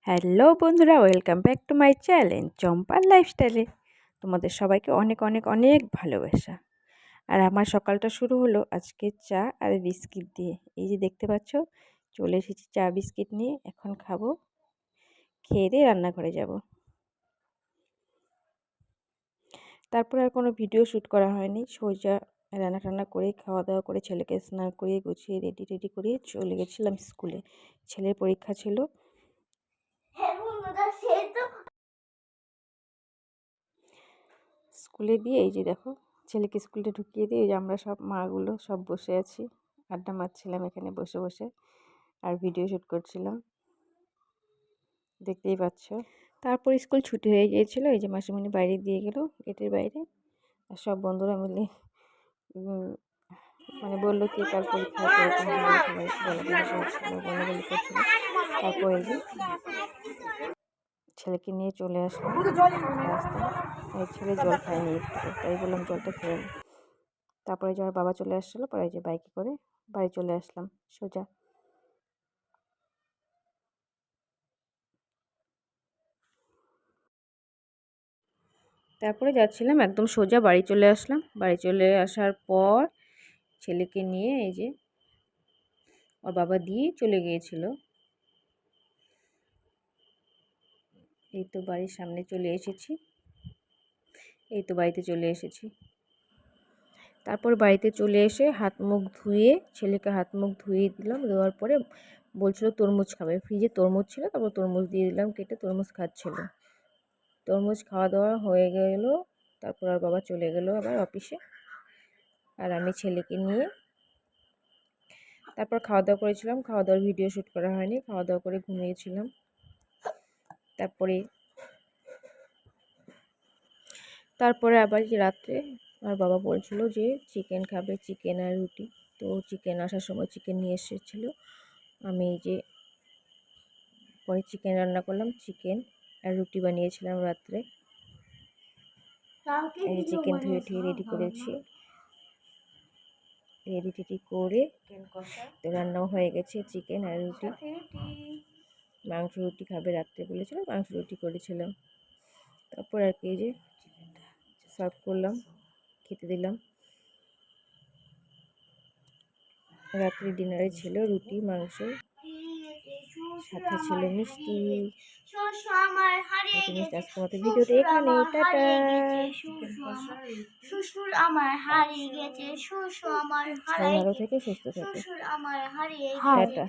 Hello বন্ধুরা, welcome back to my channel চম্পার লাইফস্টাইলে। তোমাদের সবাইকে অনেক অনেক অনেক ভালোবাসা। আর আমার সকালটা শুরু হলো আজকে চা আর বিস্কিট দিয়ে। এই যে দেখতে পাচ্ছ, চলে এসেছি চা বিস্কিট নিয়ে। এখন খাবো, খেয়ে দিয়ে রান্নাঘরে যাব। তারপর আর কোনো ভিডিও শ্যুট করা হয়নি, সোজা রান্না টান্না করে খাওয়া দাওয়া করে ছেলেকে স্নান করিয়ে গুছিয়ে রেডি করিয়ে চলে গেছিলাম স্কুলে। ছেলের পরীক্ষা ছিল। স্কুলে দিয়ে এই যে দেখো, ছেলেকে স্কুলে ঢুকিয়ে দিয়ে এই যে আমরা সব মাগুলো সব বসে আছি, আড্ডা মারছিলাম এখানে বসে বসে আর ভিডিও শ্যুট করছিলাম, দেখতেই পাচ্ছ। তারপর স্কুল ছুটি হয়ে গিয়েছিল, এই যে মাসিমণি বাইরে দিয়ে গেল গেটের বাইরে। আর সব বন্ধুরা মিলে মানে বললো কে কার পরীক্ষা কীরকম হলো, সবাই বলাবলি করছিল, বলাবলি করছিল। তারপর এই যে ছেলেকে নিয়ে চলে আসলাম রাস্তায়। এই ছেলে জল খায়নি একটু, তাই বললাম জলটা খেয়ে নি। তারপরে যে আমার বাবা চলে আসছিলো, পরে যে বাইকে করে বাড়ি চলে আসলাম সোজা। তারপরে যাচ্ছিলাম একদম সোজা বাড়ি চলে আসলাম। বাড়ি চলে আসার পর ছেলেকে নিয়ে এই যে ওর বাবা দিয়ে চলে গিয়েছিল। এই তো বাড়ির সামনে চলে এসেছি, এই তো বাড়িতে চলে এসেছি। তারপর বাড়িতে চলে এসে হাত মুখ ধুয়ে ছেলেকে হাত মুখ ধুয়ে দিলাম। দেওয়ার পরে বলছিল তরমুজ খাবে, ফ্রিজে তরমুজ ছিল, তারপর তরমুজ দিয়ে দিলাম কেটে, তরমুজ খাচ্ছিল। তরমুজ খাওয়া দাওয়া হয়ে গেল। তারপর আর বাবা চলে গেল আবার অফিসে, আর আমি ছেলেকে নিয়ে তারপর খাওয়া দাওয়া করেছিলাম। খাওয়া দাওয়ার ভিডিও শ্যুট করা হয়নি, খাওয়া দাওয়া করে ঘুমিয়েছিলাম। তারপরে আবার যে রাত্রে আমার বাবা বলছিল যে চিকেন খাবে, চিকেন আর রুটি। তো চিকেন আসার সময় চিকেন নিয়ে এসেছিলো। আমি এই যে পরে চিকেন রান্না করলাম, চিকেন আর রুটি বানিয়েছিলাম রাত্রে। এই যে চিকেন ধুয়ে ঠুয়ে রেডি করেছি, রেডি টেডি করে তো রান্নাও হয়ে গেছে চিকেন আর রুটি। মাংস রুটি খাবে রাত্রে বলেছিল, মাংস রুটি করেছিলাম। তারপর আর কি এই যে সার্ভ করলাম, খেতে দিলাম। রাত্রি ডিনারে ছিল রুটি মাংস, সাথে ছিল মিষ্টি। আজকের মতো ভিডিওটা এখানে, টাটা। শ্বশুর আমার হারিয়ে গেছে, শ্বশুর আমার ভালো থেকে সুস্থ থেকে, টাটা।